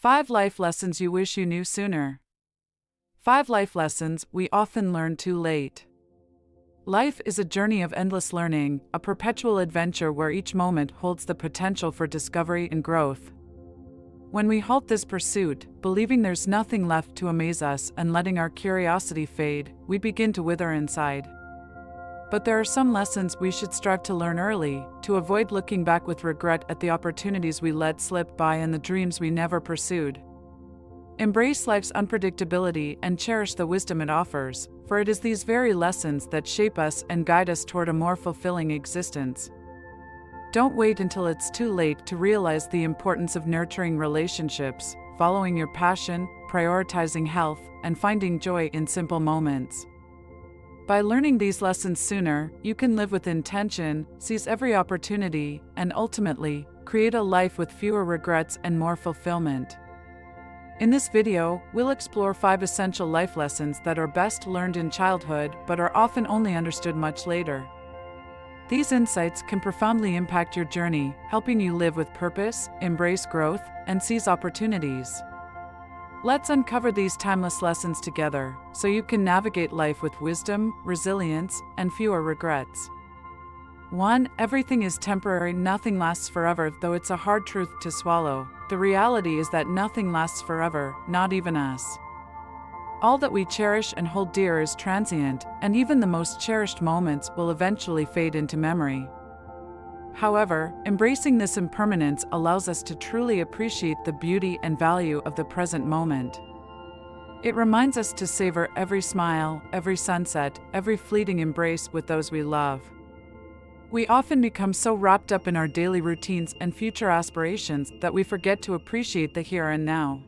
5 life lessons you wish you knew sooner. 5 life lessons we often learn too late. Life is a journey of endless learning, a perpetual adventure where each moment holds the potential for discovery and growth. When we halt this pursuit, believing there's nothing left to amaze us and letting our curiosity fade, we begin to wither inside. But there are some lessons we should strive to learn early, to avoid looking back with regret at the opportunities we let slip by and the dreams we never pursued. Embrace life's unpredictability and cherish the wisdom it offers, for it is these very lessons that shape us and guide us toward a more fulfilling existence. Don't wait until it's too late to realize the importance of nurturing relationships, following your passion, prioritizing health, and finding joy in simple moments. By learning these lessons sooner, you can live with intention, seize every opportunity, and ultimately, create a life with fewer regrets and more fulfillment. In this video, we'll explore 5 essential life lessons that are best learned in childhood but are often only understood much later. These insights can profoundly impact your journey, helping you live with purpose, embrace growth, and seize opportunities. Let's uncover these timeless lessons together, so you can navigate life with wisdom, resilience, and fewer regrets. 1. Everything is temporary, nothing lasts forever. Though it's a hard truth to swallow, the reality is that nothing lasts forever, not even us. All that we cherish and hold dear is transient, and even the most cherished moments will eventually fade into memory. However, embracing this impermanence allows us to truly appreciate the beauty and value of the present moment. It reminds us to savor every smile, every sunset, every fleeting embrace with those we love. We often become so wrapped up in our daily routines and future aspirations that we forget to appreciate the here and now.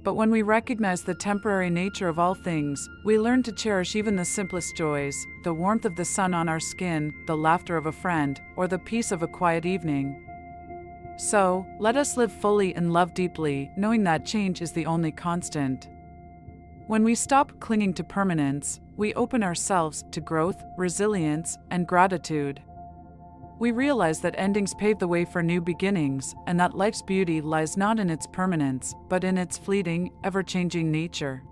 But when we recognize the temporary nature of all things, we learn to cherish even the simplest joys, the warmth of the sun on our skin, the laughter of a friend, or the peace of a quiet evening. So, let us live fully and love deeply, knowing that change is the only constant. When we stop clinging to permanence, we open ourselves to growth, resilience, and gratitude. We realize that endings pave the way for new beginnings, and that life's beauty lies not in its permanence, but in its fleeting, ever-changing nature.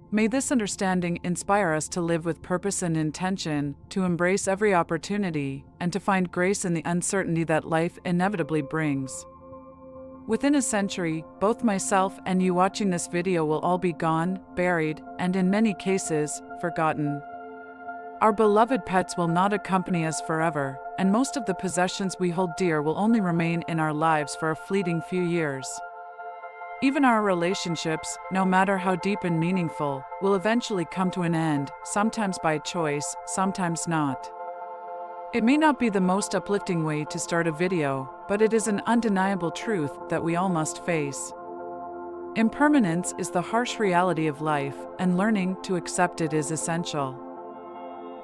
May this understanding inspire us to live with purpose and intention, to embrace every opportunity, and to find grace in the uncertainty that life inevitably brings. Within a century, both myself and you watching this video will all be gone, buried, and in many cases, forgotten. Our beloved pets will not accompany us forever, and most of the possessions we hold dear will only remain in our lives for a fleeting few years. Even our relationships, no matter how deep and meaningful, will eventually come to an end, sometimes by choice, sometimes not. It may not be the most uplifting way to start a video, but it is an undeniable truth that we all must face. Impermanence is the harsh reality of life, and learning to accept it is essential.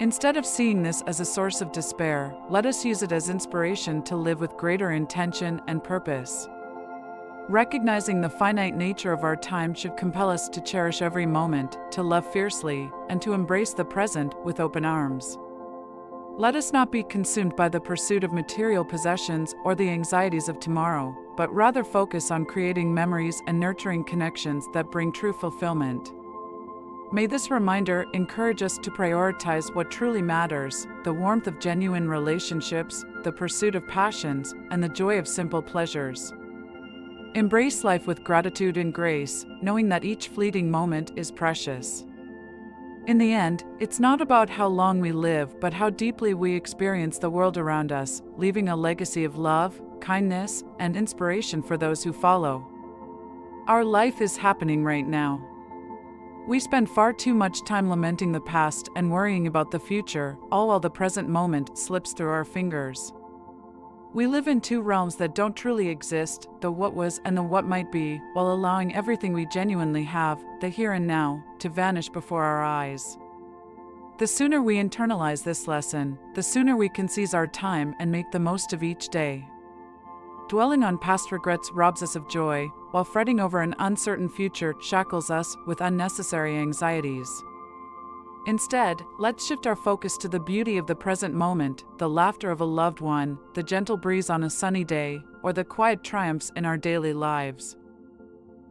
Instead of seeing this as a source of despair, let us use it as inspiration to live with greater intention and purpose. Recognizing the finite nature of our time should compel us to cherish every moment, to love fiercely, and to embrace the present with open arms. Let us not be consumed by the pursuit of material possessions or the anxieties of tomorrow, but rather focus on creating memories and nurturing connections that bring true fulfillment. May this reminder encourage us to prioritize what truly matters, the warmth of genuine relationships, the pursuit of passions, and the joy of simple pleasures. Embrace life with gratitude and grace, knowing that each fleeting moment is precious. In the end, it's not about how long we live, but how deeply we experience the world around us, leaving a legacy of love, kindness, and inspiration for those who follow. Our life is happening right now. We spend far too much time lamenting the past and worrying about the future, all while the present moment slips through our fingers. We live in two realms that don't truly exist, the what was and the what might be, while allowing everything we genuinely have, the here and now, to vanish before our eyes. The sooner we internalize this lesson, the sooner we can seize our time and make the most of each day. Dwelling on past regrets robs us of joy, while fretting over an uncertain future shackles us with unnecessary anxieties. Instead, let's shift our focus to the beauty of the present moment, the laughter of a loved one, the gentle breeze on a sunny day, or the quiet triumphs in our daily lives.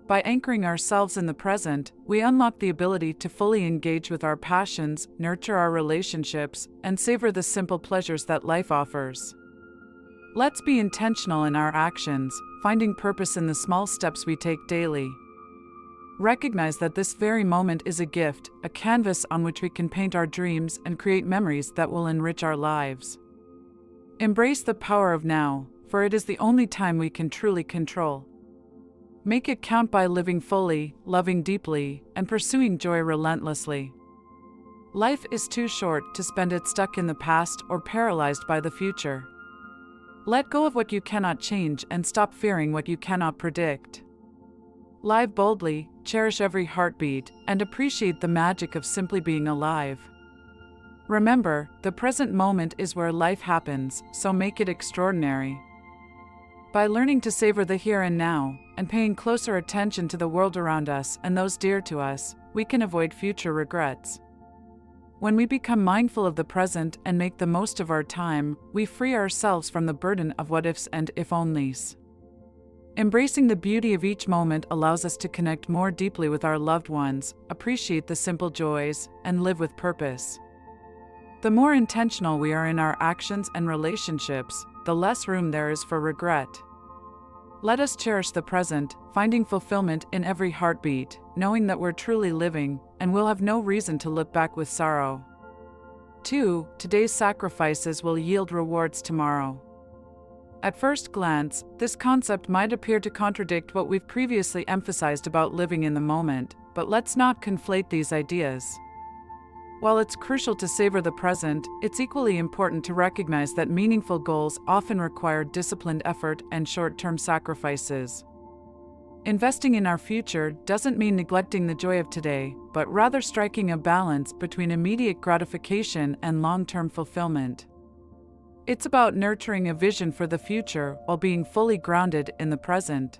By anchoring ourselves in the present, we unlock the ability to fully engage with our passions, nurture our relationships, and savor the simple pleasures that life offers. Let's be intentional in our actions, finding purpose in the small steps we take daily. Recognize that this very moment is a gift, a canvas on which we can paint our dreams and create memories that will enrich our lives. Embrace the power of now, for it is the only time we can truly control. Make it count by living fully, loving deeply, and pursuing joy relentlessly. Life is too short to spend it stuck in the past or paralyzed by the future. Let go of what you cannot change and stop fearing what you cannot predict. Live boldly, cherish every heartbeat, and appreciate the magic of simply being alive. Remember, the present moment is where life happens, so make it extraordinary. By learning to savor the here and now, and paying closer attention to the world around us and those dear to us, we can avoid future regrets. When we become mindful of the present and make the most of our time, we free ourselves from the burden of what-ifs and if-onlys. Embracing the beauty of each moment allows us to connect more deeply with our loved ones, appreciate the simple joys, and live with purpose. The more intentional we are in our actions and relationships, the less room there is for regret. Let us cherish the present, finding fulfillment in every heartbeat, knowing that we're truly living, and we'll have no reason to look back with sorrow. 2. Today's sacrifices will yield rewards tomorrow. At first glance, this concept might appear to contradict what we've previously emphasized about living in the moment, but let's not conflate these ideas. While it's crucial to savor the present, it's equally important to recognize that meaningful goals often require disciplined effort and short-term sacrifices. Investing in our future doesn't mean neglecting the joy of today, but rather striking a balance between immediate gratification and long-term fulfillment. It's about nurturing a vision for the future while being fully grounded in the present.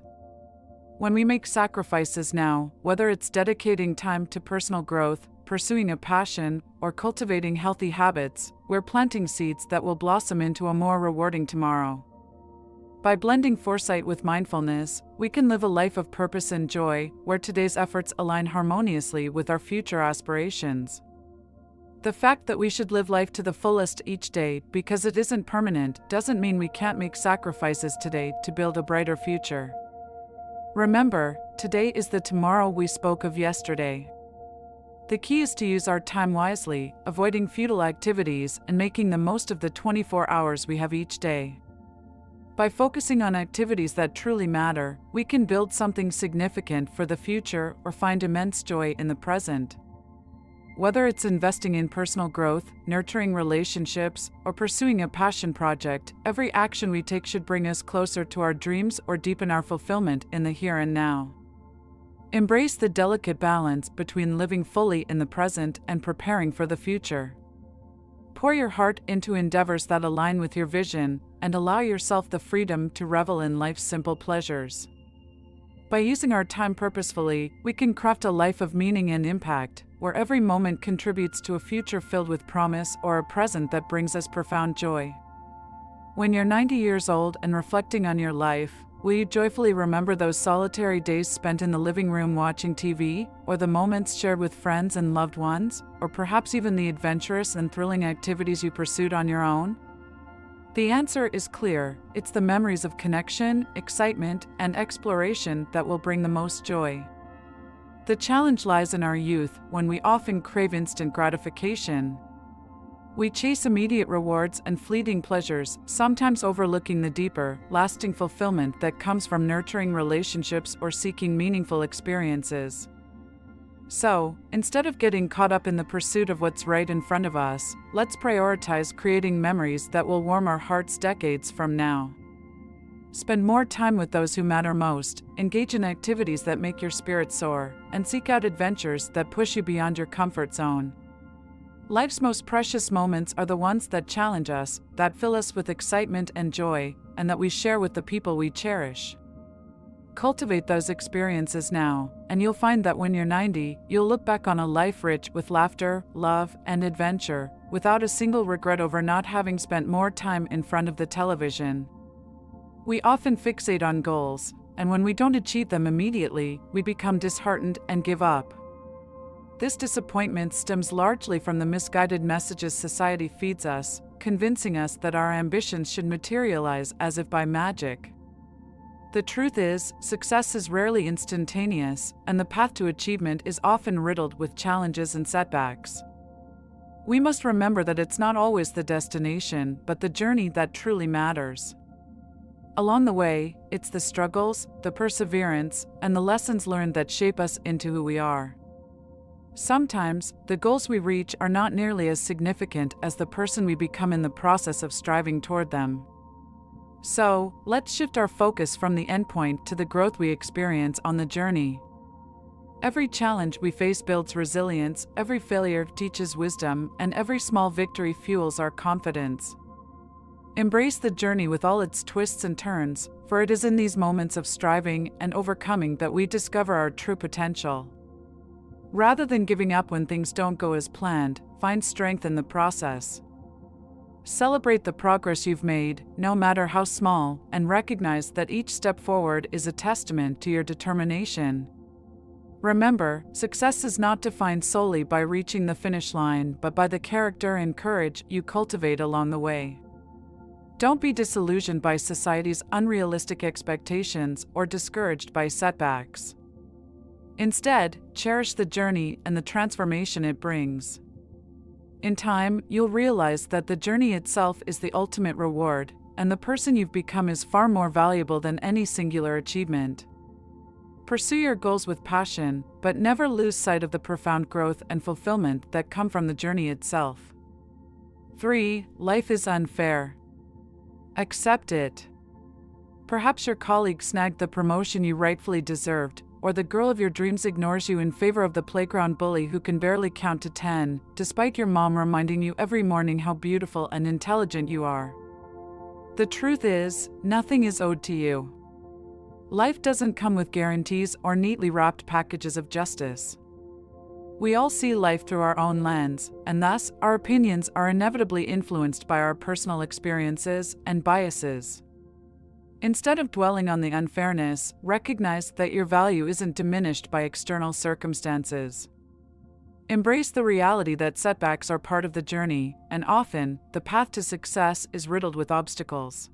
When we make sacrifices now, whether it's dedicating time to personal growth, pursuing a passion, or cultivating healthy habits, we're planting seeds that will blossom into a more rewarding tomorrow. By blending foresight with mindfulness, we can live a life of purpose and joy, where today's efforts align harmoniously with our future aspirations. The fact that we should live life to the fullest each day because it isn't permanent doesn't mean we can't make sacrifices today to build a brighter future. Remember, today is the tomorrow we spoke of yesterday. The key is to use our time wisely, avoiding futile activities and making the most of the 24 hours we have each day. By focusing on activities that truly matter, we can build something significant for the future or find immense joy in the present. Whether it's investing in personal growth, nurturing relationships, or pursuing a passion project, every action we take should bring us closer to our dreams or deepen our fulfillment in the here and now. Embrace the delicate balance between living fully in the present and preparing for the future. Pour your heart into endeavors that align with your vision, and allow yourself the freedom to revel in life's simple pleasures. By using our time purposefully, we can craft a life of meaning and impact, where every moment contributes to a future filled with promise or a present that brings us profound joy. When you're 90 years old and reflecting on your life, will you joyfully remember those solitary days spent in the living room watching TV, or the moments shared with friends and loved ones, or perhaps even the adventurous and thrilling activities you pursued on your own? The answer is clear: it's the memories of connection, excitement, and exploration that will bring the most joy. The challenge lies in our youth, when we often crave instant gratification. We chase immediate rewards and fleeting pleasures, sometimes overlooking the deeper, lasting fulfillment that comes from nurturing relationships or seeking meaningful experiences. So, instead of getting caught up in the pursuit of what's right in front of us, let's prioritize creating memories that will warm our hearts decades from now. Spend more time with those who matter most, engage in activities that make your spirit soar, and seek out adventures that push you beyond your comfort zone. Life's most precious moments are the ones that challenge us, that fill us with excitement and joy, and that we share with the people we cherish. Cultivate those experiences now, and you'll find that when you're 90, you'll look back on a life rich with laughter, love, and adventure, without a single regret over not having spent more time in front of the television. We often fixate on goals, and when we don't achieve them immediately, we become disheartened and give up. This disappointment stems largely from the misguided messages society feeds us, convincing us that our ambitions should materialize as if by magic. The truth is, success is rarely instantaneous, and the path to achievement is often riddled with challenges and setbacks. We must remember that it's not always the destination, but the journey that truly matters. Along the way, it's the struggles, the perseverance, and the lessons learned that shape us into who we are. Sometimes, the goals we reach are not nearly as significant as the person we become in the process of striving toward them. So, let's shift our focus from the endpoint to the growth we experience on the journey. Every challenge we face builds resilience, every failure teaches wisdom, and every small victory fuels our confidence. Embrace the journey with all its twists and turns, for it is in these moments of striving and overcoming that we discover our true potential. Rather than giving up when things don't go as planned, find strength in the process. Celebrate the progress you've made, no matter how small, and recognize that each step forward is a testament to your determination. Remember, success is not defined solely by reaching the finish line, but by the character and courage you cultivate along the way. Don't be disillusioned by society's unrealistic expectations or discouraged by setbacks. Instead, cherish the journey and the transformation it brings. In time, you'll realize that the journey itself is the ultimate reward, and the person you've become is far more valuable than any singular achievement. Pursue your goals with passion, but never lose sight of the profound growth and fulfillment that come from the journey itself. 3. Life is unfair. Accept it. Perhaps your colleague snagged the promotion you rightfully deserved, or the girl of your dreams ignores you in favor of the playground bully who can barely count to 10, despite your mom reminding you every morning how beautiful and intelligent you are. The truth is, nothing is owed to you. Life doesn't come with guarantees or neatly wrapped packages of justice. We all see life through our own lens, and thus, our opinions are inevitably influenced by our personal experiences and biases. Instead of dwelling on the unfairness, recognize that your value isn't diminished by external circumstances. Embrace the reality that setbacks are part of the journey, and often, the path to success is riddled with obstacles.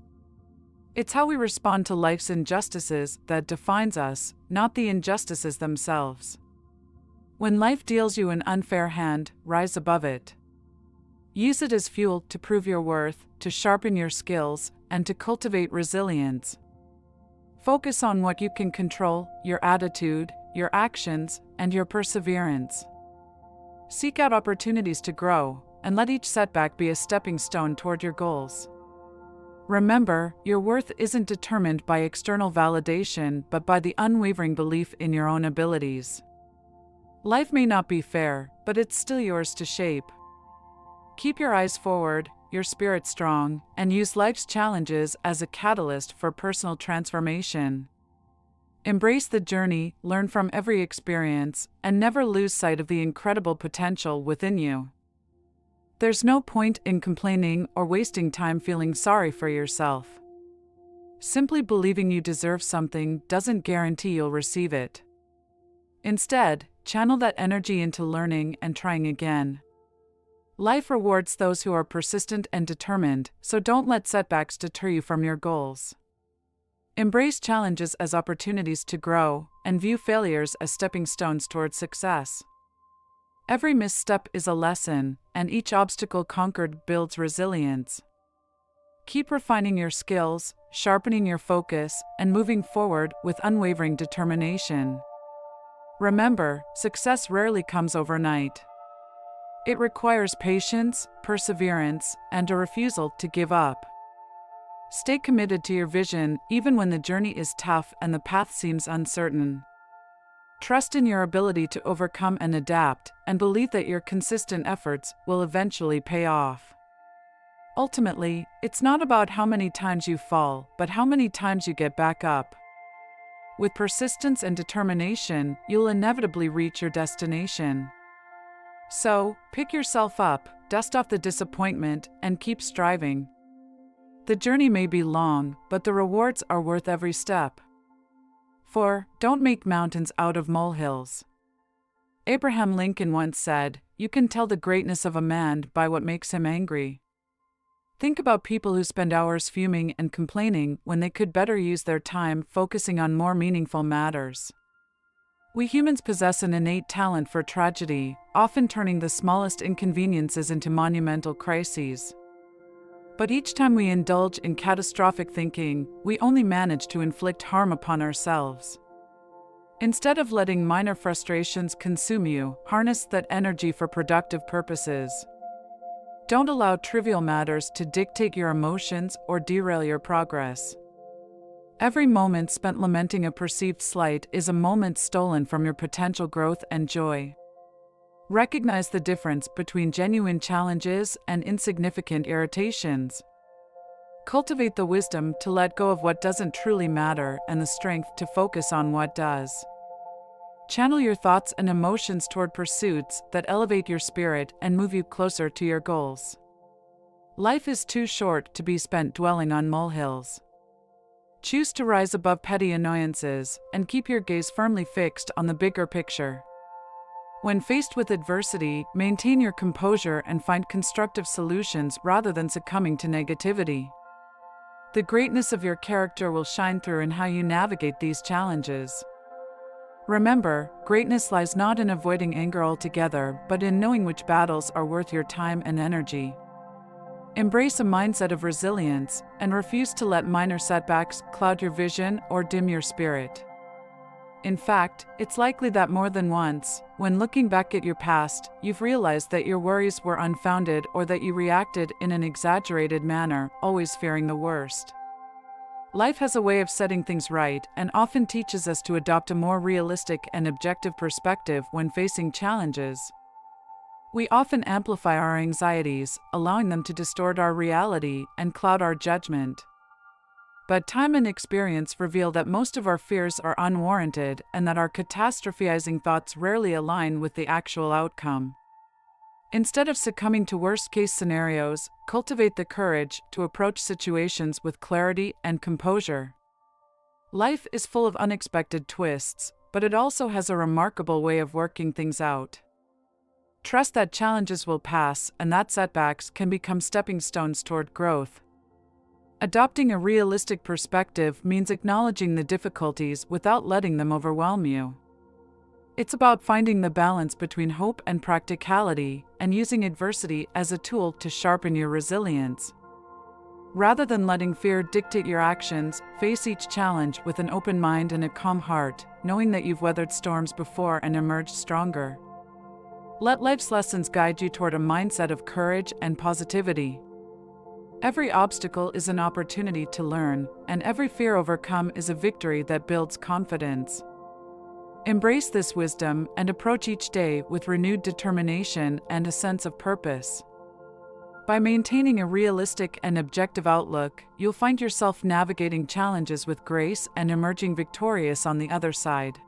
It's how we respond to life's injustices that defines us, not the injustices themselves. When life deals you an unfair hand, rise above it. Use it as fuel to prove your worth, to sharpen your skills, and to cultivate resilience. Focus on what you can control, your attitude, your actions, and your perseverance. Seek out opportunities to grow, and let each setback be a stepping stone toward your goals. Remember, your worth isn't determined by external validation, but by the unwavering belief in your own abilities. Life may not be fair, but it's still yours to shape. Keep your eyes forward, your spirit strong, and use life's challenges as a catalyst for personal transformation. Embrace the journey, learn from every experience, and never lose sight of the incredible potential within you. There's no point in complaining or wasting time feeling sorry for yourself. Simply believing you deserve something doesn't guarantee you'll receive it. Instead, channel that energy into learning and trying again. Life rewards those who are persistent and determined, so don't let setbacks deter you from your goals. Embrace challenges as opportunities to grow, and view failures as stepping stones toward success. Every misstep is a lesson, and each obstacle conquered builds resilience. Keep refining your skills, sharpening your focus, and moving forward with unwavering determination. Remember, success rarely comes overnight. It requires patience, perseverance, and a refusal to give up. Stay committed to your vision even when the journey is tough and the path seems uncertain. Trust in your ability to overcome and adapt, and believe that your consistent efforts will eventually pay off. Ultimately, it's not about how many times you fall, but how many times you get back up. With persistence and determination, you'll inevitably reach your destination. So, pick yourself up, dust off the disappointment, and keep striving. The journey may be long, but the rewards are worth every step. 4. Don't make mountains out of molehills. Abraham Lincoln once said, "You can tell the greatness of a man by what makes him angry." Think about people who spend hours fuming and complaining when they could better use their time focusing on more meaningful matters. We humans possess an innate talent for tragedy, often turning the smallest inconveniences into monumental crises. But each time we indulge in catastrophic thinking, we only manage to inflict harm upon ourselves. Instead of letting minor frustrations consume you, harness that energy for productive purposes. Don't allow trivial matters to dictate your emotions or derail your progress. Every moment spent lamenting a perceived slight is a moment stolen from your potential growth and joy. Recognize the difference between genuine challenges and insignificant irritations. Cultivate the wisdom to let go of what doesn't truly matter and the strength to focus on what does. Channel your thoughts and emotions toward pursuits that elevate your spirit and move you closer to your goals. Life is too short to be spent dwelling on molehills. Choose to rise above petty annoyances and keep your gaze firmly fixed on the bigger picture. When faced with adversity, maintain your composure and find constructive solutions rather than succumbing to negativity. The greatness of your character will shine through in how you navigate these challenges. Remember, greatness lies not in avoiding anger altogether, but in knowing which battles are worth your time and energy. Embrace a mindset of resilience and refuse to let minor setbacks cloud your vision or dim your spirit. In fact, it's likely that more than once, when looking back at your past, you've realized that your worries were unfounded or that you reacted in an exaggerated manner, always fearing the worst. Life has a way of setting things right and often teaches us to adopt a more realistic and objective perspective when facing challenges. We often amplify our anxieties, allowing them to distort our reality and cloud our judgment. But time and experience reveal that most of our fears are unwarranted and that our catastrophizing thoughts rarely align with the actual outcome. Instead of succumbing to worst-case scenarios, cultivate the courage to approach situations with clarity and composure. Life is full of unexpected twists, but it also has a remarkable way of working things out. Trust that challenges will pass and that setbacks can become stepping stones toward growth. Adopting a realistic perspective means acknowledging the difficulties without letting them overwhelm you. It's about finding the balance between hope and practicality and using adversity as a tool to sharpen your resilience. Rather than letting fear dictate your actions, face each challenge with an open mind and a calm heart, knowing that you've weathered storms before and emerged stronger. Let life's lessons guide you toward a mindset of courage and positivity. Every obstacle is an opportunity to learn, and every fear overcome is a victory that builds confidence. Embrace this wisdom and approach each day with renewed determination and a sense of purpose. By maintaining a realistic and objective outlook, you'll find yourself navigating challenges with grace and emerging victorious on the other side.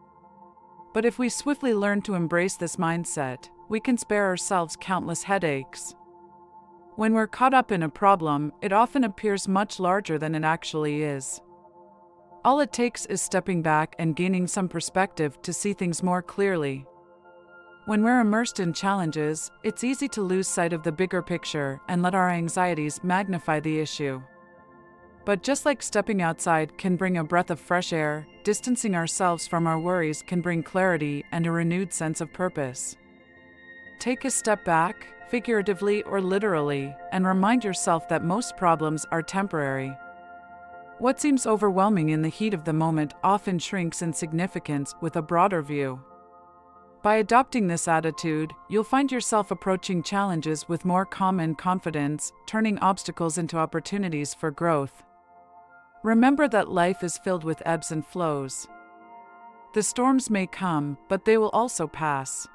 But if we swiftly learn to embrace this mindset, we can spare ourselves countless headaches. When we're caught up in a problem, it often appears much larger than it actually is. All it takes is stepping back and gaining some perspective to see things more clearly. When we're immersed in challenges, it's easy to lose sight of the bigger picture and let our anxieties magnify the issue. But just like stepping outside can bring a breath of fresh air, distancing ourselves from our worries can bring clarity and a renewed sense of purpose. Take a step back, figuratively or literally, and remind yourself that most problems are temporary. What seems overwhelming in the heat of the moment often shrinks in significance with a broader view. By adopting this attitude, you'll find yourself approaching challenges with more calm and confidence, turning obstacles into opportunities for growth. Remember that life is filled with ebbs and flows. The storms may come, but they will also pass.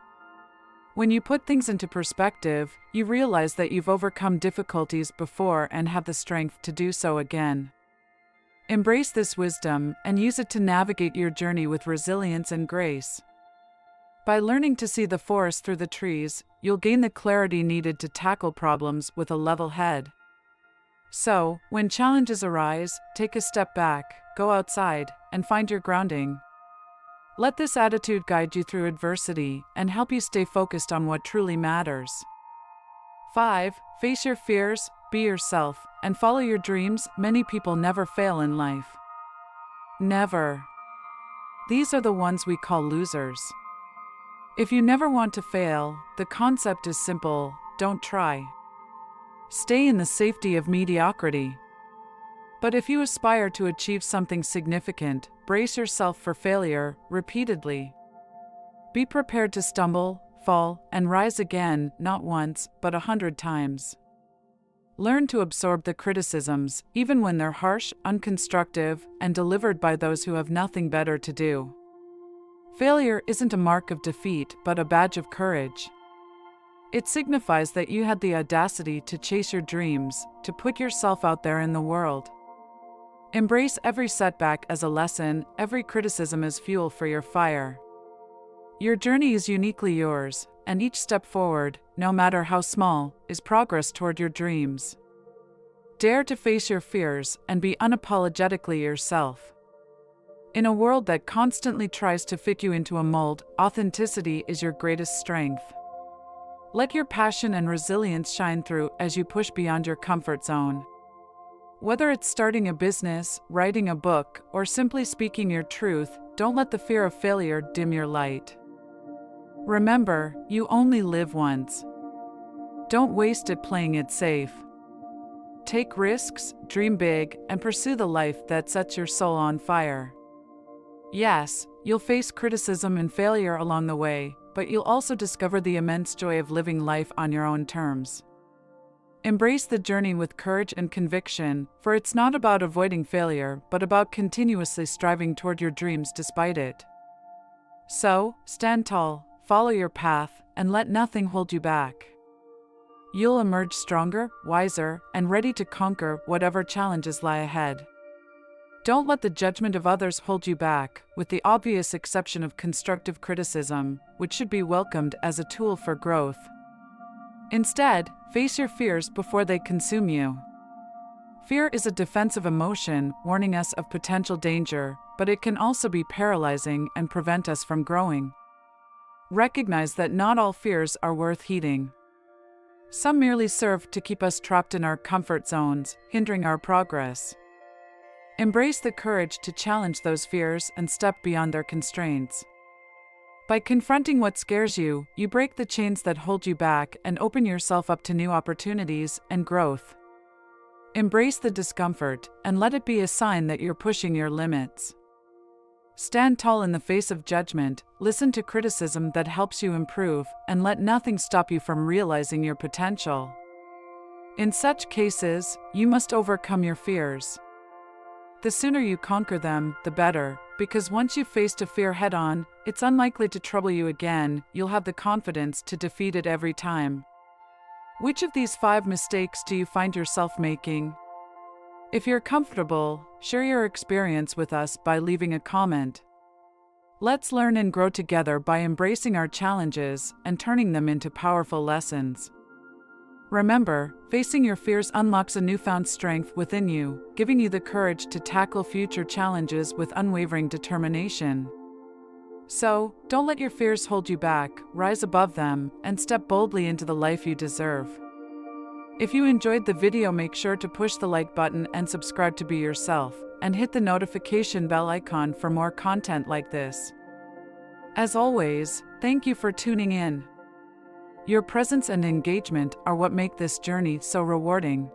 When you put things into perspective, you realize that you've overcome difficulties before and have the strength to do so again. Embrace this wisdom and use it to navigate your journey with resilience and grace. By learning to see the forest through the trees, you'll gain the clarity needed to tackle problems with a level head. So, when challenges arise, take a step back, go outside, and find your grounding. Let this attitude guide you through adversity and help you stay focused on what truly matters. 5. Face your fears, be yourself, and follow your dreams. Many people never fail in life. Never. These are the ones we call losers. If you never want to fail, the concept is simple: don't try. Stay in the safety of mediocrity. But if you aspire to achieve something significant, brace yourself for failure repeatedly. Be prepared to stumble, fall, and rise again, not once, but 100 times. Learn to absorb the criticisms, even when they're harsh, unconstructive, and delivered by those who have nothing better to do. Failure isn't a mark of defeat, but a badge of courage. It signifies that you had the audacity to chase your dreams, to put yourself out there in the world. Embrace every setback as a lesson, every criticism as fuel for your fire. Your journey is uniquely yours, and each step forward, no matter how small, is progress toward your dreams. Dare to face your fears and be unapologetically yourself. In a world that constantly tries to fit you into a mold, authenticity is your greatest strength. Let your passion and resilience shine through as you push beyond your comfort zone. Whether it's starting a business, writing a book, or simply speaking your truth, don't let the fear of failure dim your light. Remember, you only live once. Don't waste it playing it safe. Take risks, dream big, and pursue the life that sets your soul on fire. Yes, you'll face criticism and failure along the way, but you'll also discover the immense joy of living life on your own terms. Embrace the journey with courage and conviction, for it's not about avoiding failure, but about continuously striving toward your dreams despite it. So, stand tall, follow your path, and let nothing hold you back. You'll emerge stronger, wiser, and ready to conquer whatever challenges lie ahead. Don't let the judgment of others hold you back, with the obvious exception of constructive criticism, which should be welcomed as a tool for growth. Instead, face your fears before they consume you. Fear is a defensive emotion, warning us of potential danger, but it can also be paralyzing and prevent us from growing. Recognize that not all fears are worth heeding. Some merely serve to keep us trapped in our comfort zones, hindering our progress. Embrace the courage to challenge those fears and step beyond their constraints. By confronting what scares you, you break the chains that hold you back and open yourself up to new opportunities and growth. Embrace the discomfort and let it be a sign that you're pushing your limits. Stand tall in the face of judgment, listen to criticism that helps you improve, and let nothing stop you from realizing your potential. In such cases, you must overcome your fears. The sooner you conquer them, the better, because once you've faced a fear head-on, it's unlikely to trouble you again. You'll have the confidence to defeat it every time. Which of these 5 mistakes do you find yourself making? If you're comfortable, share your experience with us by leaving a comment. Let's learn and grow together by embracing our challenges and turning them into powerful lessons. Remember, facing your fears unlocks a newfound strength within you, giving you the courage to tackle future challenges with unwavering determination. So, don't let your fears hold you back, rise above them, and step boldly into the life you deserve. If you enjoyed the video, make sure to push the like button and subscribe to be yourself, and hit the notification bell icon for more content like this. As always, thank you for tuning in. Your presence and engagement are what make this journey so rewarding.